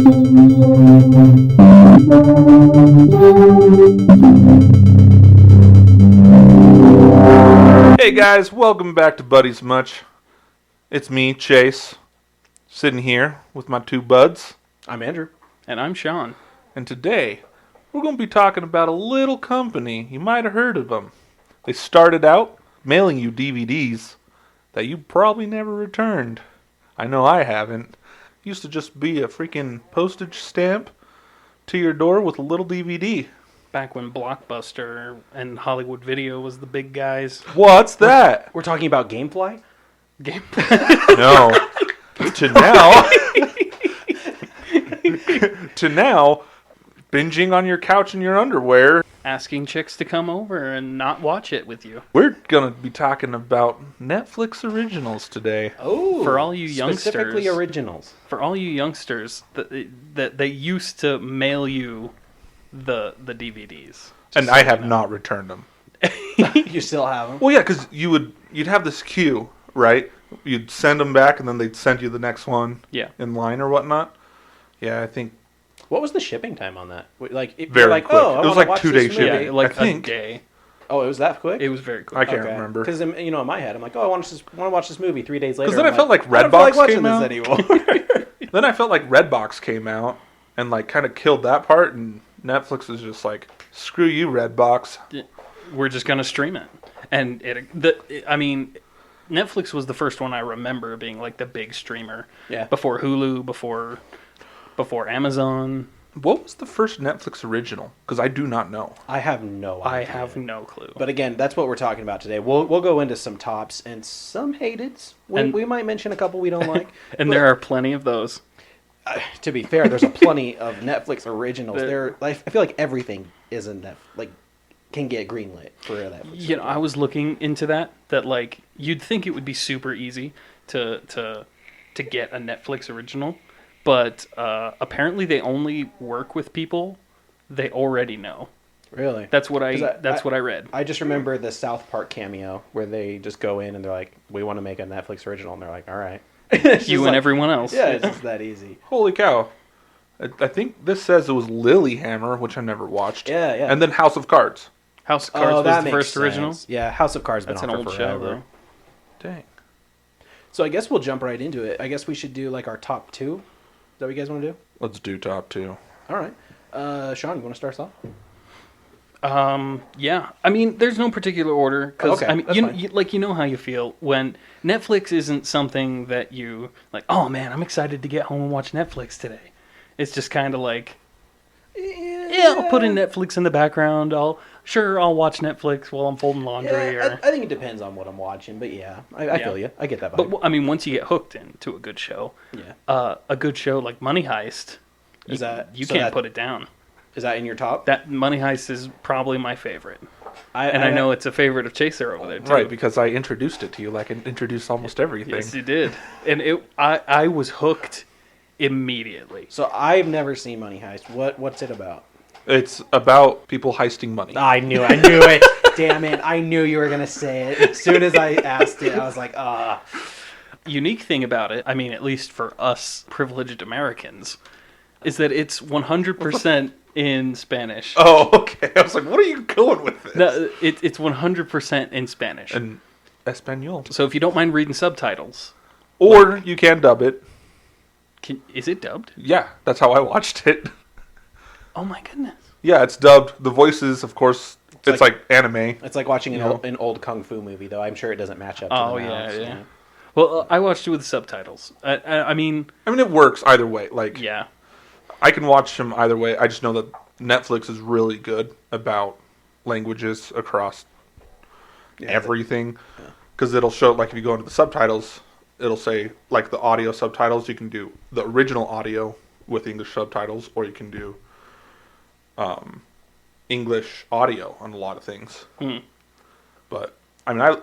Hey guys, welcome back to Buddies Much. It's me, Chase, sitting here with my two buds. I'm Andrew. And I'm Sean. And today, we're going to be talking about a little company. You might have heard of them. They started out mailing you DVDs that you probably never returned. I know I haven't. Used to just be a freaking postage stamp to your door with a little DVD. Back when Blockbuster and Hollywood Video was the big guys. What's that? We're talking about Gamefly? No. To now, binging on your couch in your underwear. Asking chicks to come over and not watch it with you. We're going to be talking about Netflix originals today. Oh, for all you youngsters. Specifically originals. For all you youngsters that they used to mail you the DVDs. And I have not returned them. You still have them? Well, yeah, because you'd have this queue, right? You'd send them back, and then they'd send you the next one in line or whatnot. Yeah, I think. What was the shipping time on that? Like, very like, quick. Oh, it was like 2-day shipping. Yeah, like I think. a day. Oh, it was that quick? It was very quick. I can't remember. Because in my head, I'm like, I want to watch this movie 3 days later. Because then I felt like Redbox came out. Then I felt like Redbox came out and like kind of killed that part, and Netflix is just like, screw you, Redbox. We're just gonna stream it, and Netflix was the first one I remember being like the big streamer. Yeah. Before Hulu, before Amazon. What was the first Netflix original? Because I do not know. I have no idea. I have no clue. But again, that's what we're talking about today. We'll go into some tops and some hateds. We might mention a couple we don't like. And there are plenty of those. To be fair, there's a plenty of Netflix originals. I feel like everything is can get greenlit for a Netflix. You know, I was looking into that like you'd think it would be super easy to get a Netflix original, but apparently they only work with people they already know. Really? That's what I read. I just remember the South Park cameo where they just go in and they're like, "We want to make a Netflix original," and they're like, "All right." You and everyone else. Yeah, it's just that easy. Holy cow. I think this says it was Lilyhammer, which I never watched. Yeah. And then House of Cards. House of Cards was the first original. Yeah, House of Cards been That's on an for old forever. show, though. Dang. So I guess we'll jump right into it. I guess we should do like our top two. Is that what you guys want to do? Let's do top two. All right. Sean, you want to start us off? Yeah. I mean, there's no particular order because Okay, I mean, that's you know how you feel when Netflix isn't something that you like. Oh man, I'm excited to get home and watch Netflix today. It's just kind of like, yeah, I'll put in Netflix in the background. I'll watch Netflix while I'm folding laundry. Yeah, I think it depends on what I'm watching, but yeah, I feel you. I get that vibe. But I mean, once you get hooked into a good show, a good show like Money Heist, you can't put it down. Is that in your top? That Money Heist is probably my favorite. I know it's a favorite of Chaser over there, too. Right, because I introduced it to you like I introduced almost everything. Yes, you did. And I was hooked immediately. So I've never seen Money Heist. What's it about? It's about people heisting money. I knew it. Damn it. I knew you were going to say it. As soon as I asked it, I was like, Unique thing about it, I mean, at least for us privileged Americans, is that it's 100% in Spanish. Oh, okay. I was like, what are you going with this? No, it's 100% in Spanish. And Espanol. So if you don't mind reading subtitles. Or you can dub it. Is it dubbed? Yeah, that's how I watched it. Oh my goodness. Yeah, it's dubbed. The voices, of course, it's like anime. It's like watching an old kung fu movie, though. I'm sure it doesn't match up to the mouths, yeah. Well, I watched it with subtitles. I mean, it works either way. Like, yeah. I can watch them either way. I just know that Netflix is really good about languages across everything. Because it'll show, like, if you go into the subtitles, it'll say, like, the audio subtitles. You can do the original audio with English subtitles, or you can do English audio on a lot of things. But, I mean,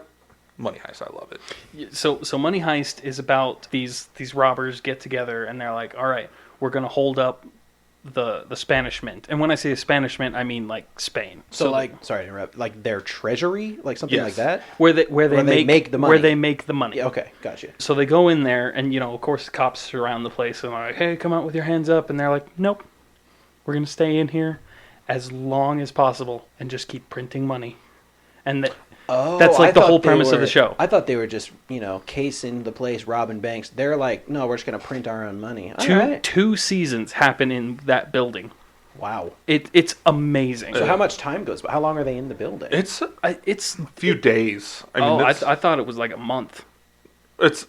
Money Heist, I love it. So Money Heist is about these robbers get together, and they're like, all right, we're going to hold up the Spanish Mint. And when I say Spanish Mint, I mean like Spain. So like, sorry to interrupt, like their treasury, like something Yes. like that? where they make the money. Where they make the money. Yeah, okay, gotcha. So they go in there, and of course, the cops surround the place, and they're like, "Hey, come out with your hands up!" And they're like, "Nope, we're gonna stay in here as long as possible and just keep printing money." And that's like the whole premise of the show. I thought they were just, casing the place, robbing banks. They're like, no, we're just going to print our own money. All right. Two seasons happen in that building. Wow. It's amazing. So how much time goes by? How long are they in the building? It's It's a few days. I thought it was like a month. It's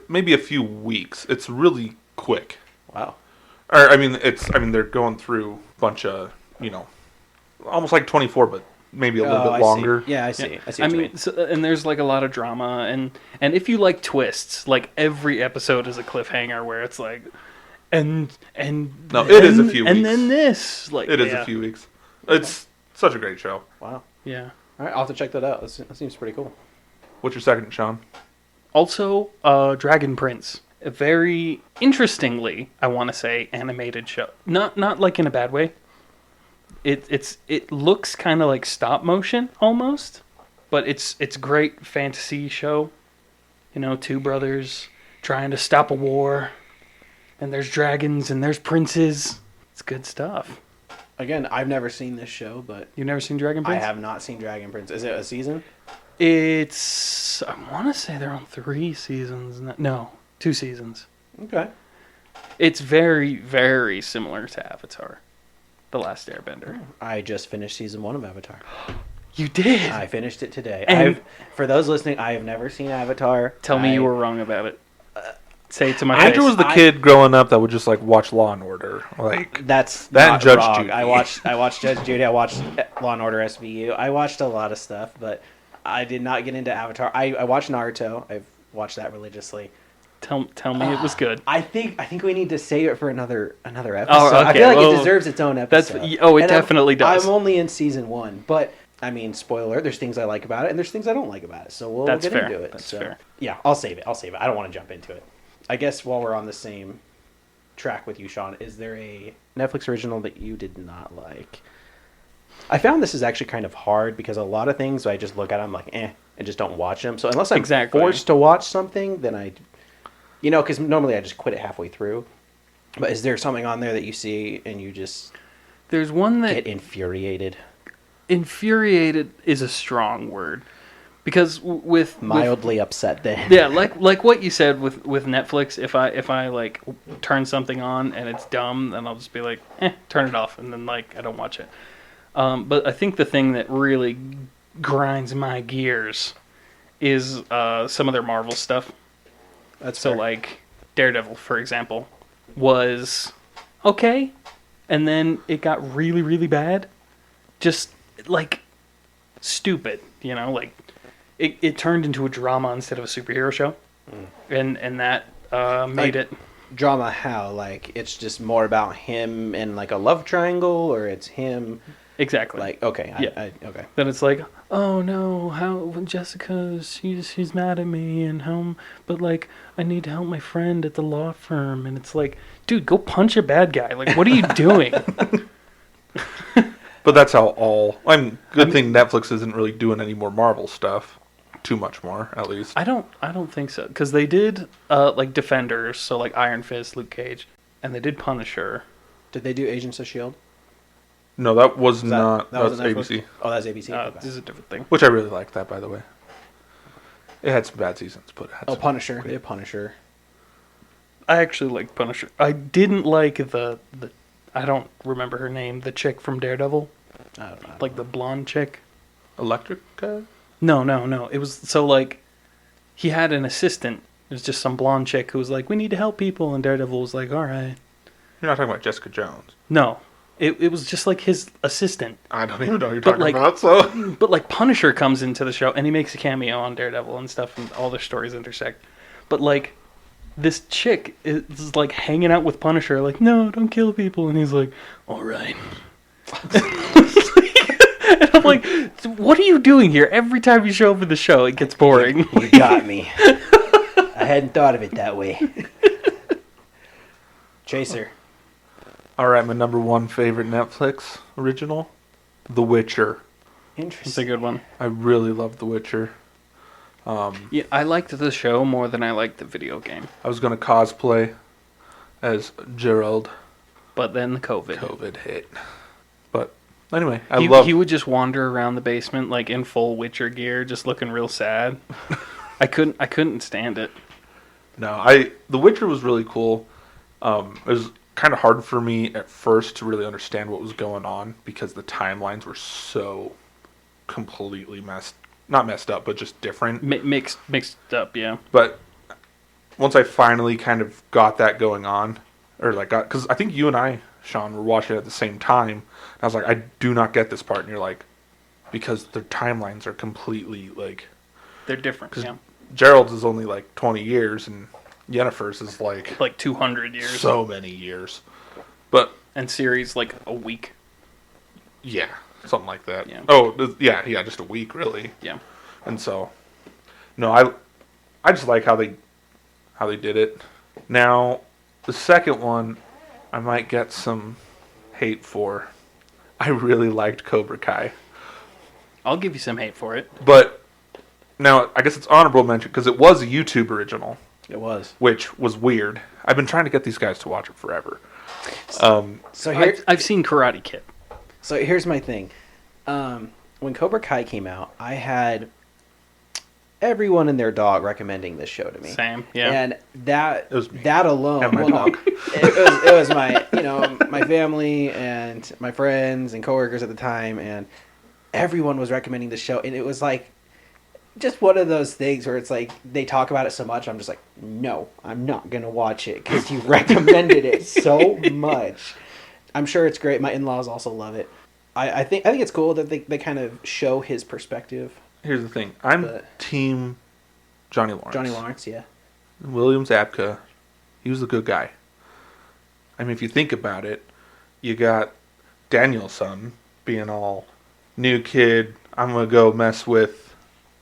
maybe a few weeks. It's really quick. Wow. Or they're going through a bunch of almost like 24, but maybe a little bit longer. Yeah, I see. I see. What you mean. And there's like a lot of drama, and if you like twists, like every episode is a cliffhanger where it's like, and No, it is a few and weeks. then this, like It is a few weeks. It's such a great show. Wow. Yeah. All right, I'll have to check that out. That seems pretty cool. What's your second, Sean? Also, Dragon Prince. A very interestingly, I want to say, animated show. Not like in a bad way. It looks kind of like stop motion almost, but it's great fantasy show. Two brothers trying to stop a war, and there's dragons and there's princes. It's good stuff. Again, I've never seen this show, but You've never seen Dragon Prince? I have not seen Dragon Prince. Is it a season? It's I want to say they're on 3 seasons. No, 2 seasons. Okay. It's very, very similar to Avatar, The Last Airbender. I just finished season 1 of Avatar. You did? I finished it today. And- For those listening, I have never seen Avatar. Tell me you were wrong about it. Say it to my face. Andrew was the kid growing up that would just like watch Law and Order. Like That's that not and Judge wrong. Judy. I watched Judge Judy. I watched Law and Order SVU. I watched a lot of stuff, but I did not get into Avatar. I watched Naruto. I've watched that religiously. Tell me it was good. I think we need to save it for another episode. Oh, okay. I feel like Well, it deserves its own that's- episode. it And definitely does. I'm only in season 1, but I mean, spoiler alert, there's things I like about it and there's things I don't like about it. So we'll That's get fair. into it. That's fair. Yeah, I'll save it. I don't want to jump into it. I guess while we're on the same track with you, Sean, is there a Netflix original that you did not like? I found this is actually kind of hard because a lot of things I just look at them like, and just don't watch them. So unless I'm Exactly. forced to watch something, then because normally I just quit it halfway through. But is there something on there that you see and you just There's one that get infuriated? infuriated is a strong word, because with Mildly upset then. yeah, like what you said with Netflix. If I like turn something on and it's dumb, then I'll just be like, turn it off, and then like I don't watch it. But I think the thing that really grinds my gears is some of their Marvel stuff. That's So fair. like Daredevil, for example, was okay, and then it got really, really bad. Just like stupid, like it turned into a drama instead of a superhero show, and that made it. Drama how? Like it's just more about him and like a love triangle, or it's him Exactly. like okay, Yeah. okay. Then it's like, oh no, how Jessica, she's mad at me, and but like I need to help my friend at the law firm, and it's like, dude, go punch a bad guy. Like, what are you doing? But that's how good thing Netflix isn't really doing any more Marvel stuff. Too much more, at least. I don't think so, because they did like Defenders, so like Iron Fist, Luke Cage, and they did Punisher. Did they do Agents of S.H.I.E.L.D.? No, that was not. That was wasn't Netflix? ABC. Oh, that's ABC. Okay. This is a different thing. Which I really liked that, by the way. It had some bad seasons, but it had Oh, some Punisher. great- They did Punisher. I actually liked Punisher. I didn't like the I don't remember her name, the chick from Daredevil, I don't know. like the blonde chick. Electric guy? No. It was so like he had an assistant. It was just some blonde chick who was like, "We need to help people," and Daredevil was like, "All right." You're not talking about Jessica Jones. No, it was just like his assistant. I don't even know what you're But, talking like- about, so... But like Punisher comes into the show and he makes a cameo on Daredevil and stuff, and all their stories intersect. But like this chick is like hanging out with Punisher, like, "No, don't kill people," and he's like, "All right." And I'm like, what are you doing here? Every time you show up in the show, it gets boring. You got me. I hadn't thought of it that way. Chaser. All right, my number one favorite Netflix original, The Witcher. It's a Interesting. good one. I really love The Witcher. Yeah, I liked the show more than I liked the video game. I was going to cosplay as Gerald. But then the COVID. COVID hit. But anyway, He would just wander around the basement like in full Witcher gear, just looking real sad. I couldn't stand it. No, The Witcher was really cool. It was kind of hard for me at first to really understand what was going on because the timelines were so completely not messed up, but just different. Mixed up, yeah. But once I finally kind of got that going on, or like because I think you and I, Sean, were watching it at the same time. And I was like, I do not get this part, and you're like, because their timelines are completely like. They're different, yeah. Gerald's is only like 20 years, and Yennefer's is like 200 years. So many years. But and Ciri's like a week. Yeah, something like that. Yeah. Oh, yeah, just a week really. Yeah. And so, no, I just like how they did it. Now, the second one, I might get some hate for. I really liked Cobra Kai, I'll give you some hate for it. but now I guess it's honorable mention because it was a YouTube original. It was. Which was weird. I've been trying to get these guys to watch it forever. So here, I've seen Karate Kid. So here's my thing. When Cobra Kai came out, I had everyone and their dog recommending this show to me. Same, yeah. And that was me. that alone, And my well, no, dog. it was my my family and my friends and coworkers at the time, and everyone was recommending this show, and it was like just one of those things where it's like they talk about it so much, I'm just like, no, I'm not gonna watch it because you recommended it so much. I'm sure it's great. My in-laws also love it. I think it's cool that they kind of show his perspective. Here's the thing. I'm But- team Johnny Lawrence. Johnny Lawrence, yeah. William Zabka, he was the good guy. I mean, if you think about it, you got Danielson being all new kid. I'm gonna go mess with,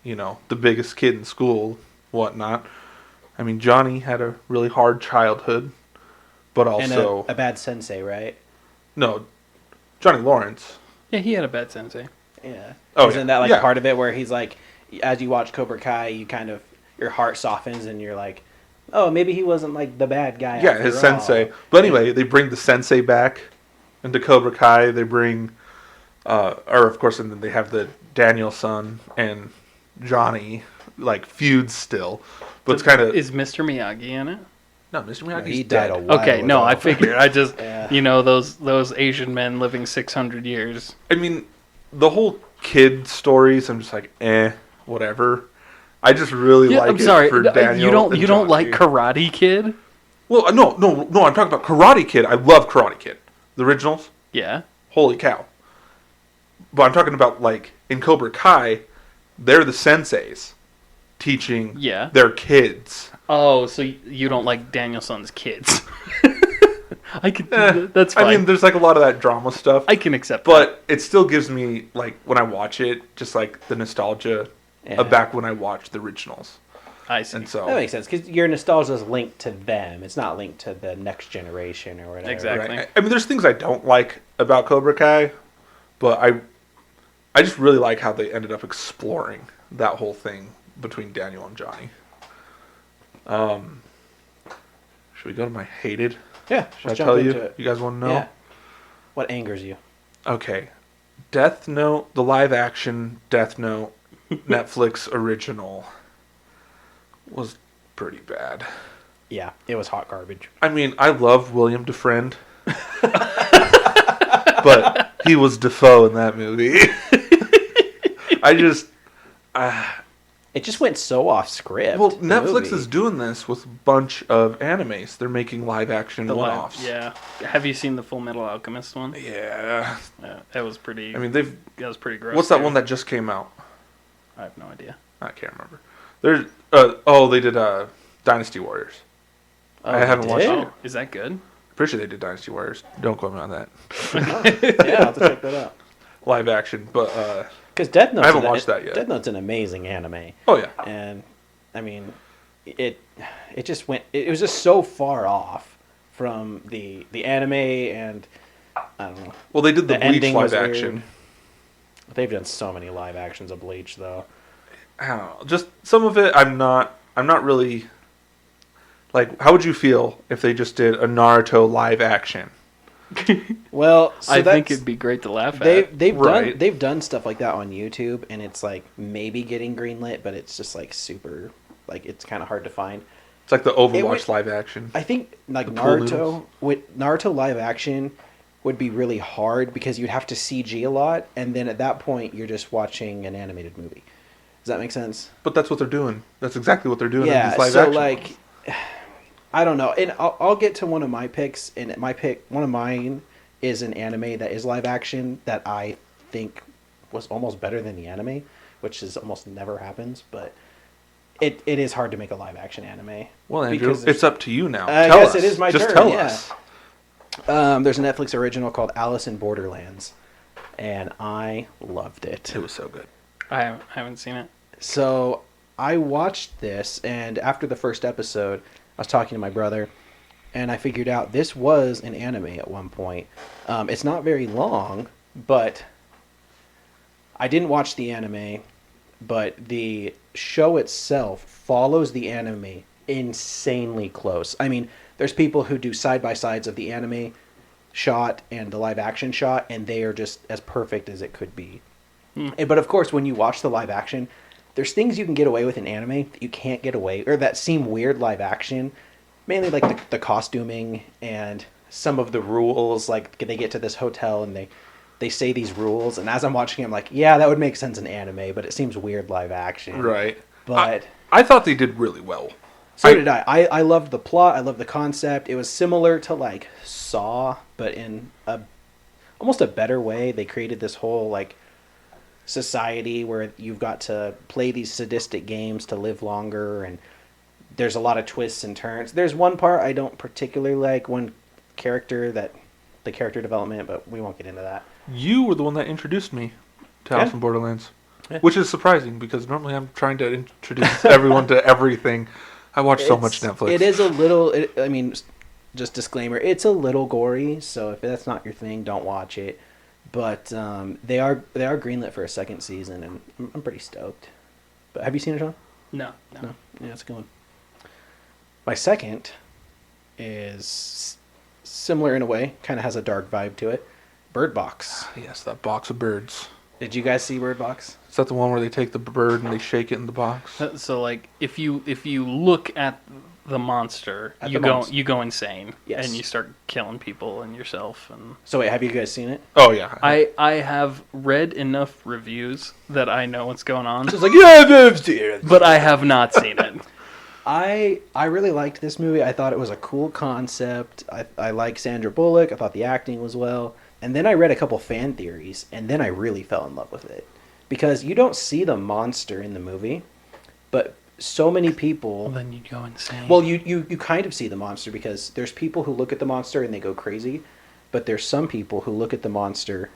the biggest kid in school, whatnot. I mean, Johnny had a really hard childhood, but also And a bad sensei, right? no, Johnny Lawrence. Yeah, he had a bad sensei. Yeah. Oh, Isn't yeah. that Yeah. part of it where he's like, as you watch Cobra Kai, you kind of, your heart softens and you're like, oh, maybe he wasn't like the bad guy. Yeah, after his all. sensei. But anyway, they bring the sensei back into Cobra Kai. They bring, of course, and then they have the Danielson and Johnny feud still. But it's kind of Is Mr. Miyagi in it? no, Mr. No, Miyagi's he died dead. a while Okay, no, ago. I figured. I just, Yeah. those Asian men living 600 years. I mean, the whole kid stories. I'm just like, whatever. I just really Yeah, like I'm sorry. it for Daniel. You don't and like Johnny. Karate Kid? Well, no. I'm talking about Karate Kid. I love Karate Kid, the originals. Yeah. Holy cow! But I'm talking about in Cobra Kai, they're the senseis teaching Yeah. their kids. Oh, so you don't like Danielson's kids? I can. That's fine. I mean, there's a lot of that drama stuff, I can accept that. but it still gives me when I watch it, just the nostalgia Yeah. of back when I watched the originals, I see. and so That makes sense because your nostalgia is linked to them. It's not linked to the next generation or whatever. Exactly. right. I mean, there's things I don't like about Cobra Kai, but I just really like how they ended up exploring that whole thing between Daniel and Johnny. Should we go to my hated? Yeah. Should I Let's tell jump you? into it. You guys want to know? Yeah. What angers you? Okay. Death Note, the live action Death Note Netflix original was pretty bad. Yeah, it was hot garbage. I mean, I love William DeFriend, but he was Defoe in that movie. I just... It just went so off script. well, the Netflix movie. is doing this with a bunch of animes. They're making live action one-offs. Yeah. Have you seen the Full Metal Alchemist one? Yeah. That was pretty. I mean, that was pretty gross. what's that too. one that just came out? I have no idea. I can't remember. There's they did Dynasty Warriors. Oh, I haven't they watched did? it. Oh, is that good? Pretty sure they did Dynasty Warriors. Don't quote me on that. Yeah, I'll have to check that out. Live action, but Because Death Note. I haven't watched that yet. Death Note's an amazing anime, oh yeah, and I mean, it just went. It was just so far off from the anime, and I don't know. Well, they did the The Bleach ending live was weird. action. They've done so many live actions of Bleach, though. I don't know. Just some of it, I'm not really like. How would you feel if they just did a Naruto live action? Well, so I think that's- it'd be great to laugh at. Right. they've done stuff like that on YouTube, and it's like maybe getting greenlit, but it's just like super, like it's kind of hard to find. It's like the Overwatch would- live action. I think like The pool Naruto live action would be really hard because you'd have to CG a lot, and then at that point you're just watching an animated movie. Does that make sense? But that's what they're doing. That's exactly what they're doing in Yeah. these live So action. like, I don't know, and I'll get to one of my picks, and one of mine is an anime that is live action that I think was almost better than the anime, which is almost never happens, but. It is hard to make a live action anime. Well, Andrew, because there's- it's up to you now. I Tell guess us. it is my Just turn, tell yeah. us. There's a Netflix original called Alice in Borderlands, and I loved it. It was so good. I haven't seen it. So I watched this, and after the first episode, I was talking to my brother, and I figured out this was an anime at one point. It's not very long, but I didn't watch the anime, but the show itself follows the anime insanely close. I mean, there's people who do side-by-sides of the anime shot and the live action shot, and they are just as perfect as it could be. But of course, when you watch the live action, there's things you can get away with in anime that you can't get away, or that seem weird live action. Mainly like the costuming and some of the rules. Like they get to this hotel and they say these rules, and as I'm watching, I'm like, yeah, that would make sense in anime, but it seems weird live action. Right. But I thought they did really well. so did I. I loved the plot. I loved the concept. It was similar to like Saw, but in almost a better way. They created this whole like society where you've got to play these sadistic games to live longer, and there's a lot of twists and turns. There's one part I don't particularly like, one character the character development, but we won't get into that. You were the one that introduced me to Alice Yeah. in Borderlands. Yeah. Which is surprising because normally I'm trying to introduce everyone to everything. I watch so much Netflix. It is a little. I mean, just disclaimer: it's a little gory. So if that's not your thing, don't watch it. But they are greenlit for a second season, and I'm pretty stoked. But have you seen it, Sean? No. No. Yeah, it's a good one. My second is similar in a way. Kind of has a dark vibe to it. Bird Box. Yes, that box of birds. Did you guys see Bird Box? Is that the one where they take the bird and they shake it in the box? So like, if you look at the monster, At you the go monster. you go insane, Yes. and you start killing people and yourself. And So wait, have you guys seen it? Oh, yeah. I have read enough reviews that I know what's going on, It's like, yeah, I've seen it. but I have not seen it. I really liked this movie. I thought it was a cool concept. I like Sandra Bullock. I thought the acting was well. And then I read a couple fan theories, and then I really fell in love with it. Because you don't see the monster in the movie, but so many people... Well, then you'd go insane. Well, you kind of see the monster because there's people who look at the monster and they go crazy, but there's some people who look at the monster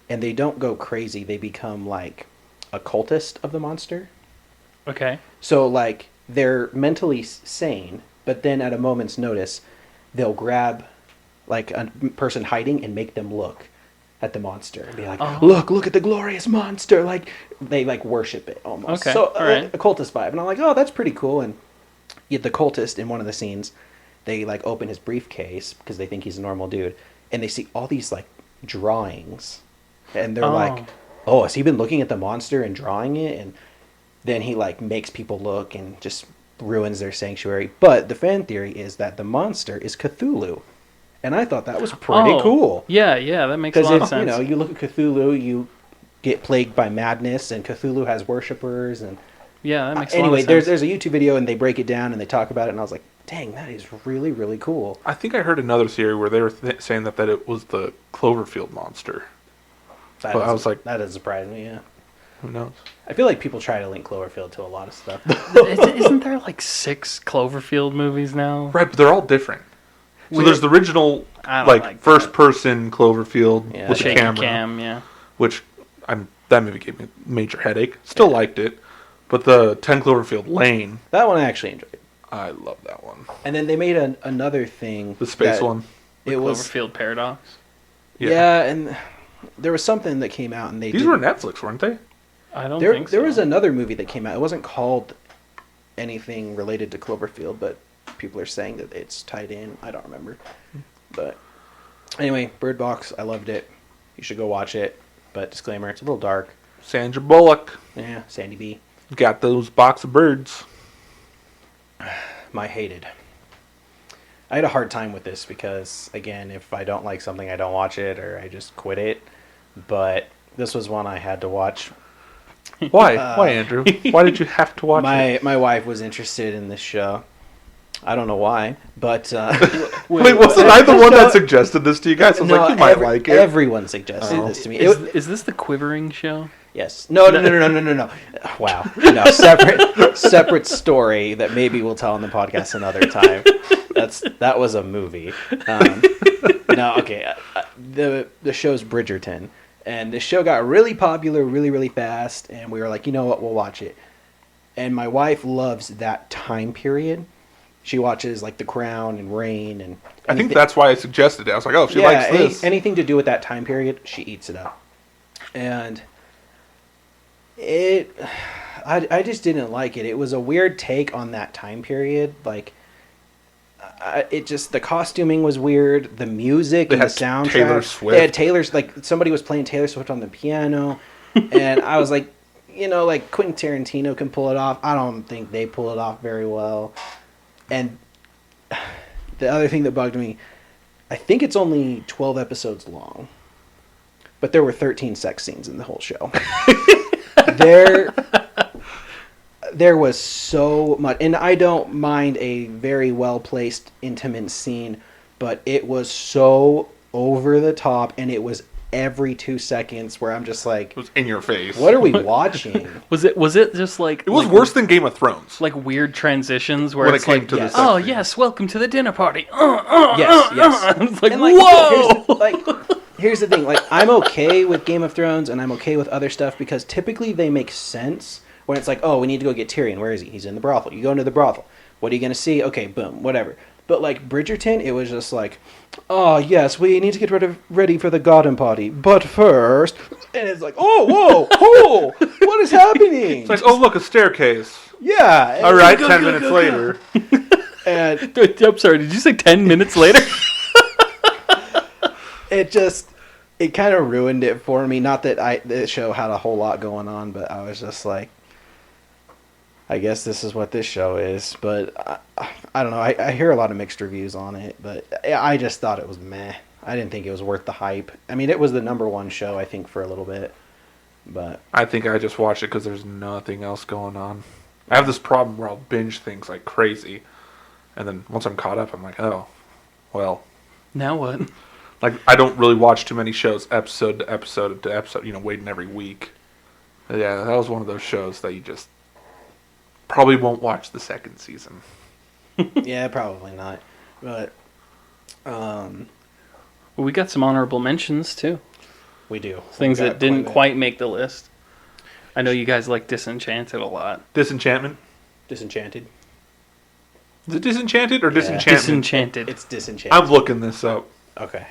and they don't go crazy. They become like a cultist of the monster. Okay. So like they're mentally sane, but then at a moment's notice, they'll grab like a person hiding and make them look at the monster and be like, Oh. look at the glorious monster. Like they like worship it almost. Okay, So all right. a cultist vibe. And I'm like, oh, that's pretty cool. And yet the cultist in one of the scenes, they like open his briefcase because they think he's a normal dude, and they see all these like drawings, and they're like, oh, has he been looking at the monster and drawing it? And then he like makes people look and just ruins their sanctuary. But the fan theory is that the monster is Cthulhu, and I thought that was pretty cool. Yeah, that makes a Because lot of if sense. you know, you look at Cthulhu, you get plagued by madness, and Cthulhu has worshippers. And yeah, that makes anyway, a lot of sense. there's a YouTube video and they break it down and they talk about it, and I was like, dang, that is really, really cool. I think I heard another theory where they were saying that it was the Cloverfield monster. That But I was like- that doesn't surprise me. Yeah, Who knows? I feel like people try to link Cloverfield to a lot of stuff. Isn't there like 6 Cloverfield movies now? Right, but they're all different. So Weird. there's the original, I don't like like first-person Cloverfield Yeah, with the Shaky camera, cam, yeah. which that movie gave me a major headache. Still liked it, but the 10 Cloverfield Lane, That one I actually enjoyed. I love that one. And then they made another thing. The space that one. The It was Cloverfield Paradox. yeah, and there was something that came out, and These were Netflix, weren't they? I don't there. think so. There was another movie that came out. It wasn't called anything related to Cloverfield, but people are saying that it's tied in. I don't remember. But anyway, Bird Box, I loved it. You should go watch it. But disclaimer, it's a little dark. Sandra Bullock. Yeah, Sandy B. Got those box of birds. My hated. I had a hard time with this because, again, if I don't like something, I don't watch it or I just quit it. But this was one I had to watch. Why? Why, Andrew? Why did you have to watch it? My wife was interested in this show. I don't know why, but Wait, wasn't I the one that suggested this to you guys? I was like, you might like it. Everyone suggested this to me. Is this the Quivering show? Yes. No. Wow. No, separate story that maybe we'll tell on the podcast another time. That was a movie. No, okay. The show's Bridgerton, and the show got really popular really fast, and we were like, you know what, we'll watch it. And my wife loves that time period. She watches like The Crown and Reign, and I think that's why I suggested it. I was like, oh, if she likes this. Anything to do with that time period, she eats it up. And I just didn't like it. It was a weird take on that time period. Like, the costuming was weird. The music and the soundtrack. Taylor Swift. They had like somebody was playing Taylor Swift on the piano, and I was like, like Quentin Tarantino can pull it off. I don't think they pull it off very well. And the other thing that bugged me, I think it's only 12 episodes long, but there were 13 sex scenes in the whole show. There was so much, and I don't mind a very well-placed, intimate scene, but it was so over the top, and it was every 2 seconds where I'm just like, It was in your face. what are we watching? Was it just like It was worse than Game of Thrones. like weird transitions where When it's it came like, to the yes. sex oh scene. yes, welcome to the dinner party. Yes. It's like, And, like, whoa. Here's the thing. Like, I'm okay with Game of Thrones, and I'm okay with other stuff because typically they make sense when it's like, oh, we need to go get Tyrion. Where is he? He's in the brothel. You go into the brothel. What are you going to see? Okay, boom, whatever. But like Bridgerton, it was just like, oh yes, we need to get ready for the garden party. But first, and it's like, whoa, what is happening? It's like, oh, look, a staircase. Yeah. All right, 10 minutes later. And I'm sorry, did you say 10 minutes later? it kind of ruined it for me. Not that the show had a whole lot going on, but I was just like, I guess this is what this show is. But I don't know. I hear a lot of mixed reviews on it, but I just thought it was meh. I didn't think it was worth the hype. I mean, it was the #1 show, I think, for a little bit. But I think I just watched it because there's nothing else going on. I have this problem where I'll binge things like crazy. And then once I'm caught up, I'm like, oh, well. Now what? Like, I don't really watch too many shows episode to episode to episode, waiting every week. But yeah, that was one of those shows that you just probably won't watch the second season. yeah, probably not. But Well, we got some honorable mentions too. we do. Things We that got didn't quite a quite make the list. I know you guys like Disenchanted a lot. Disenchantment? bit. Disenchanted. Is it Disenchanted or Yeah. Disenchantment? Disenchanted. It's Disenchanted. I'm looking this up. Okay.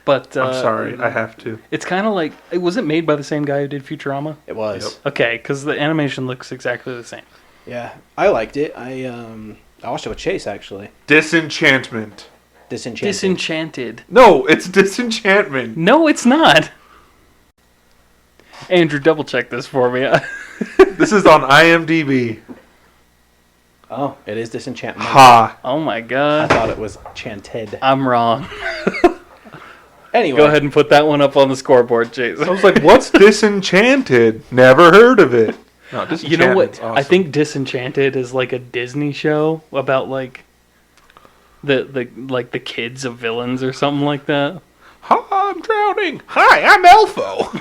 But I'm sorry, I have to. It's kind of like, was it made by the same guy who did Futurama? It was. Yep. Okay, because the animation looks exactly the same. Yeah, I liked it. I watched it with Chase actually. Disenchantment. Disenchanted. Disenchanted. No, it's Disenchantment. No, it's not. Andrew, double check this for me. This is on IMDb. Oh, it is Disenchantment. Ha. Oh my I god. thought it was Chanted. I'm wrong. Anyway, Go ahead and put that one up on the scoreboard, Jason. I was like, what's Disenchanted? Never heard of it. No, You know what? Disenchantment's awesome. I think Disenchanted is like a Disney show about like the kids of villains or something like that. Ha, I'm drowning. Hi, I'm Elfo.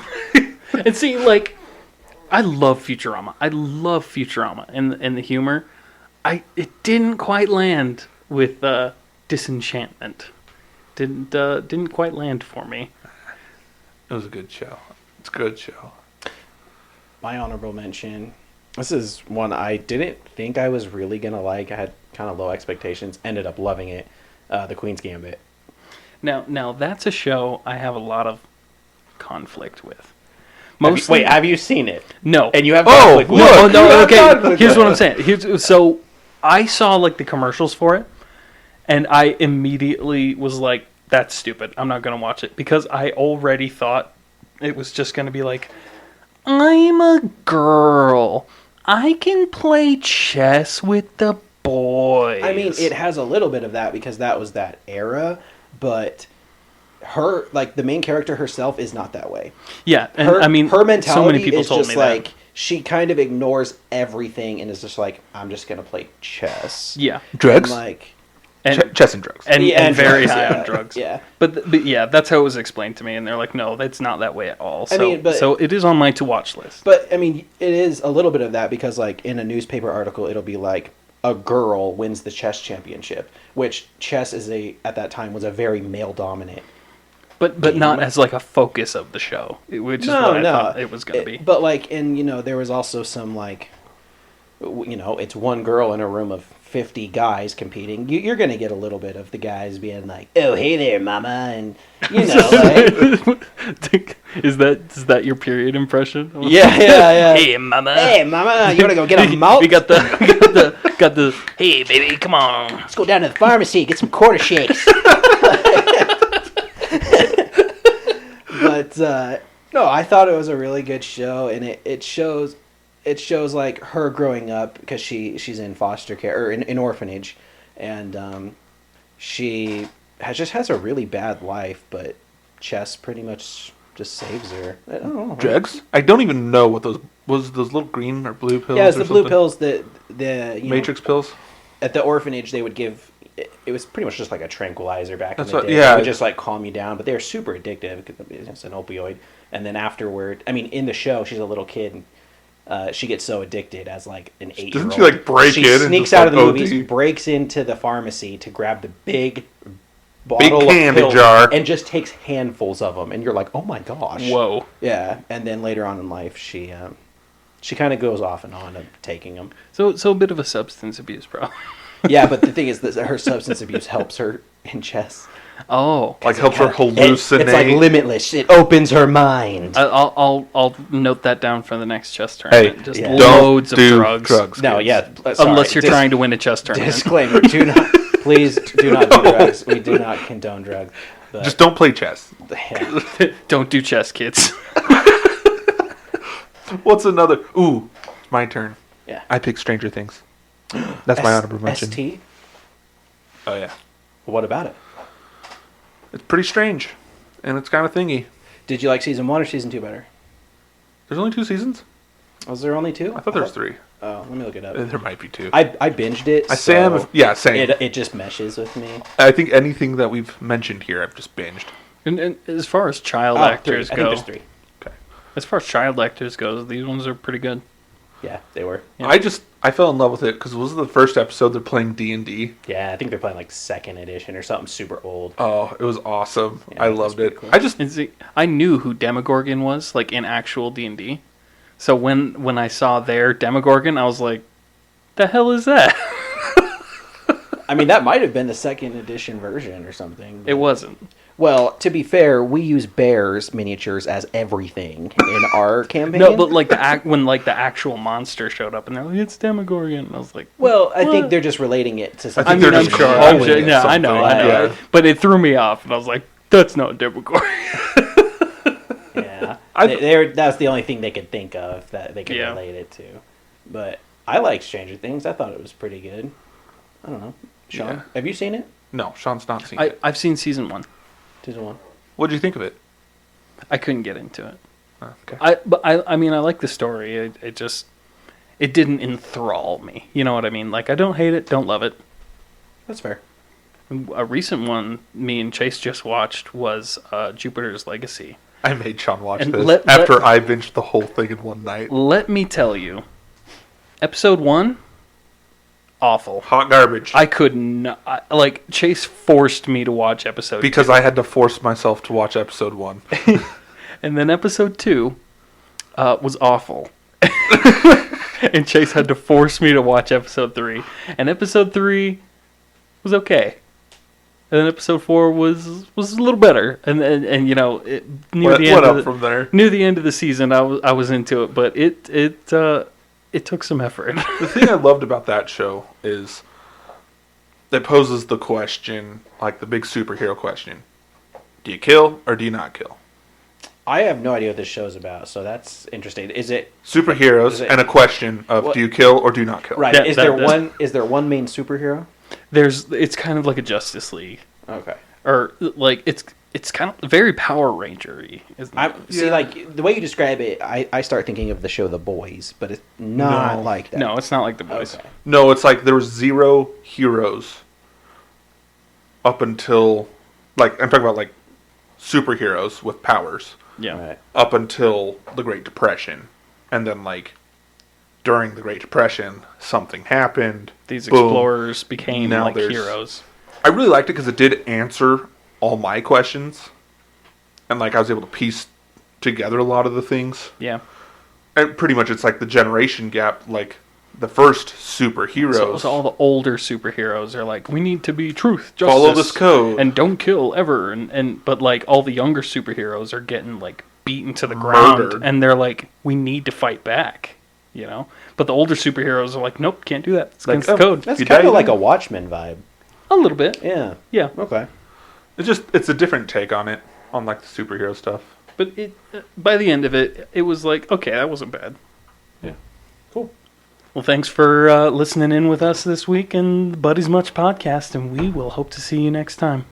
And see, like, I love Futurama. I love Futurama and the humor. It didn't quite land with Disenchantment. Didn't quite land for me. It was a good show. It's a good show. my honorable mention. This is one I didn't think I was really gonna like. I had kind of low expectations. Ended up loving it. The Queen's Gambit. Now that's a show I have a lot of conflict with. Have you seen it? No. And you have Oh, conflict with look. it? Oh, no, You okay. have conflict Here's with what it. I'm saying. So I saw like the commercials for it, and I immediately was like, "That's stupid. I'm not gonna watch it," because I already thought it was just gonna be like, "I'm a girl. I can play chess with the boys." I mean, it has a little bit of that because that was that era, but her, like, the main character herself is not that way. Yeah, and Her, I mean, her mentality so many people is told just me like, that. she kind of ignores everything and is just like, I'm just going to play chess. Yeah, Drugs? And, like, and Chess and drugs. and, Yeah, and and very drugs, high yeah. on drugs. Yeah. But yeah, that's how it was explained to me, and they're like, "No, that's not that way at all." So, mean, but- so it is on my to watch list. But, I mean, it is a little bit of that because, like, in a newspaper article, it'll be like, a girl wins the chess championship, which chess at that time was a very male-dominant. But not as like a focus of the show, which is what I thought it was going to be. But, like, and, there was also some, like, it's one girl in a room of 50 guys competing. You're going to get a little bit of the guys being like, oh, hey there, mama, and, like... Is that your period impression? Yeah. Hey, mama. Hey, mama, you want to go get a malt? We got the. Hey, baby, come on. Let's go down to the pharmacy, get some quarter shakes. But no, I thought it was a really good show, and it shows like her growing up because she's in foster care or in orphanage, and she has a really bad life, but chess pretty much just saves her. I don't know. Drugs? I don't even know what those little green or blue pills. Yeah, it's or the blue something? pills that the Matrix pills. at the orphanage they would give. It was pretty much just like a tranquilizer back in the That's day. what- yeah. It would just like calm you down, but they were super addictive because it's an opioid. And then afterward, I mean, in the show, she's a little kid. And, she gets so addicted as like an 8-year-old. Doesn't she, like, break She in and sneaks just, out of the like, movies, OD? breaks into the pharmacy to grab the big bottle candy of pills jar. and just takes handfuls of them. And you're like, oh my gosh. Whoa. Yeah. And then later on in life, she kind of goes off and on of taking them. So a bit of a substance abuse problem. Yeah, but the thing is that her substance abuse helps her in chess. Oh, Like helps her hallucinate. It's like limitless. It opens her mind. I'll note that down for the next chess Hey, tournament. Just yeah. loads of do drugs. No, kids. yeah. Unless you're trying to win a chess tournament. Disclaimer: please do not do drugs. We do not condone drugs. But, Just don't play chess. yeah. Don't do chess, kids. What's another? Ooh, it's my turn. Yeah. I picked Stranger Things. That's my honorable mention. ST. Oh yeah, What about it? it's pretty strange, and it's kind of thingy. Did you like season 1 or season 2 better? There's only 2 seasons. Was there only 2? I thought there was 3. Oh, let me look it up. There might be 2. I binged it. Sam. Yeah, same. It just meshes with me. I think anything that we've mentioned here, I've just binged. And as far as child Oh, actors 3. I go, think there's 3. Okay. as far as child actors goes, these ones are pretty good. Yeah, they were. Yeah. I fell in love with it because it was the first episode they're playing D&D. Yeah, I think they're playing like 2nd edition or something super old. Oh, it was awesome. Yeah, I that's loved pretty it. cool. And see, I knew who Demogorgon was, like in actual D&D. So when I saw their Demogorgon, I was like, "The hell is that?" I mean, that might have been the 2nd edition version or something. It wasn't. Well, to be fair, we use bears miniatures as everything in our campaign. No, but like when like the actual monster showed up, and they're like, "It's Demogorgon," and I was like, well, I What? think they're just relating it to I something. think they're I'm just sure. calling I'm sure. it Yeah, I know. something. Yeah. But it threw me off, and I was like, "That's not Demogorgon." Yeah, I- that's the only thing they could think of that they could Yeah. relate it to. But I like Stranger Things. I thought it was pretty good. I don't know, Sean, Yeah. have you seen it? No, Sean's not seen it. I've seen season 1. Season 1. What did you think of it? I couldn't get into it. Oh, okay. I mean, I like the story. It just it didn't enthrall me. You know what I mean? Like, I don't hate it, don't love it. That's fair. A recent one me and Chase just watched was Jupiter's Legacy. I made Sean watch And this let- after I binged the whole thing in one night. Let me tell you, episode 1, awful. Hot garbage. I could not, like, Chase forced me to watch episode Because 2. I had to force myself to watch episode 1. And then episode 2 was awful. and Chase had to force me to watch episode 3. And episode 3 was okay. And then episode 4 was a little better. And you know, near the end of the season, I was into it, but it took some effort. The thing I loved about that show is it poses the question, like the big superhero question: do you kill or do you not kill? I have no idea what this show's about, so that's interesting. Is it superheroes and a question of do you kill or do you not kill? Right. Yeah, is there one main superhero? It's kind of like a Justice League. Okay. Or like it's kind of very Power Ranger-y, isn't it? See, like the way you describe it, I start thinking of the show The Boys, but it's not like that. No, it's not like The Boys. Okay. No, it's like there was 0 heroes up until, like, I'm talking about like superheroes with powers. Yeah. Right. Up until the Great Depression. And then, like, during the Great Depression, something happened. These Boom. explorers became Now like there's- heroes. I really liked it because it did answer all my questions. And, like, I was able to piece together a lot of the things. Yeah. And pretty much it's like the generation gap, like, the first superheroes. So all the older superheroes are like, we need to be truth, justice, follow this code. and don't kill ever. And but like all the younger superheroes are getting like beaten to the ground, Murdered. and they're like, we need to fight back, you know. But the older superheroes are like, nope, can't do that. It's Like, against the code. That's You kind die, of like then? a Watchmen vibe. A little bit, Yeah. yeah. Okay. It's a different take on it, on, like, the superhero stuff. But by the end of it, it was like, okay, that wasn't bad. Yeah. Cool. Well, thanks for listening in with us this week in the Buddies Much podcast, and we will hope to see you next time.